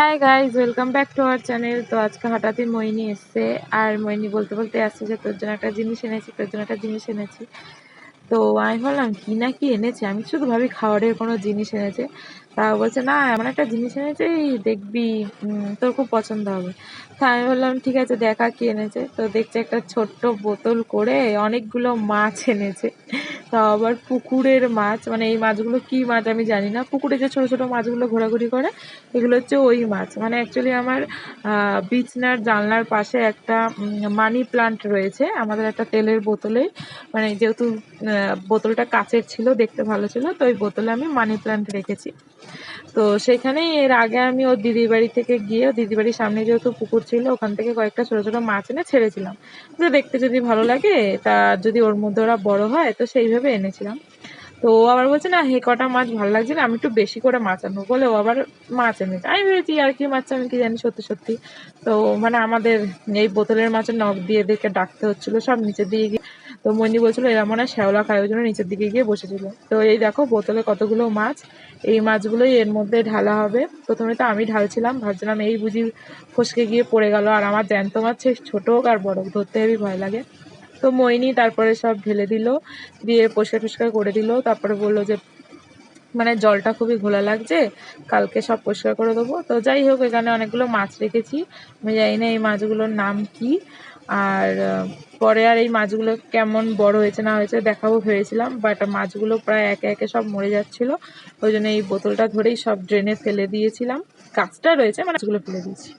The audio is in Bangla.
Hi guys, welcome back to our channel. তো আজকে হঠাৎই মইনি এসছে, আর মইনি বলতে বলতে আসছে যে তোর জন্য একটা জিনিস এনেছি, তোর জন্য একটা জিনিস এনেছি। তো আমি ভাবলাম কি না কি এনেছে, আমি শুধু ভাবি খাবারের কোনো জিনিস এনেছে। তা বলছে না এমন একটা জিনিস এনেছে, এই দেখবি তোর খুব পছন্দ হবে। তা আমি বললাম ঠিক আছে দেখা কি এনেছে। তো দেখছে একটা ছোট্ট বোতল করে অনেকগুলো মাছ এনেছে। তাও আবার পুকুরের মাছ, মানে এই মাছগুলো কি মাছ আমি জানি না। পুকুরে যে ছোট ছোট মাছগুলো ঘোরাঘুরি করে এগুলো হচ্ছে ওই মাছ। মানে অ্যাকচুয়ালি আমার বিছনার জানলার পাশে একটা মানি প্লান্ট রয়েছে আমাদের একটা তেলের বোতলে। মানে যেহেতু বোতলটা কাচের ছিল, দেখতে ভালো ছিল, তো ওই বোতলে আমি মানি প্লান্ট রেখেছি। তো সেখানেই এর আগে আমি ওর দিদির বাড়ি থেকে গিয়ে, ওর দিদির বাড়ির সামনে যেহেতু পুকুর ছিল, ওখান থেকে কয়েকটা ছোটো ছোটো মাছ এনে ছেড়েছিলাম, যে দেখতে যদি ভালো লাগে, তা যদি ওর মধ্যে ওরা বড় হয়, তো সেইভাবে এনেছিলাম। তো ও আবার বলছে না হে কটা মাছ ভালো লাগছে না, আমি একটু বেশি করে মাছ আনবো বলে ও আবার মাছ এনেছে। আমি ভেবেছি আর কি মাছ, আমি কি জানি সত্যি সত্যি। তো মানে আমাদের এই বোতলের মাছের নখ দিয়ে এদেরকে ডাকতে হচ্ছিল, সব নিচের দিকে গিয়ে। তো মন্ডি বলছিল এরা মনে হয় শ্যাওলা খায়, ওই জন্য নিচের দিকে গিয়ে বসেছিল। তো এই দেখো বোতলে কতগুলো মাছ, এই মাছগুলোই এর মধ্যে ঢালা হবে। প্রথমে তো আমি ঢালছিলাম, ভাবছিলাম এই বুঝি ফসকে গিয়ে পড়ে গেল, আর আমার জ্যান্ত মাছ সে ছোটো হোক আর বড় হোক ধরতে হেবি ভয় লাগে। তো মইনি তারপরে সব ঢেলে দিল, দিয়ে পরিষ্কার টরিষ্কার করে দিল। তারপরে বললো যে মানে জলটা খুবই ঘোলা লাগছে, কালকে সব পরিষ্কার করে দেবো। তো যাই হোক, এখানে অনেকগুলো মাছ রেখেছি, আমি জানি না এই মাছগুলোর নাম কি। আর পরে আর এই মাছগুলো কেমন বড় হয়েছে না হয়েছে দেখাবো ভেবেছিলাম, বাট মাছগুলো প্রায় একে একে সব মরে যাচ্ছিলো। ওই জন্য এই বোতলটা ধরেই সব ড্রেনে ফেলে দিয়েছিলাম, কাজটা রয়েছে মানে মাছগুলো ফেলে দিয়েছি।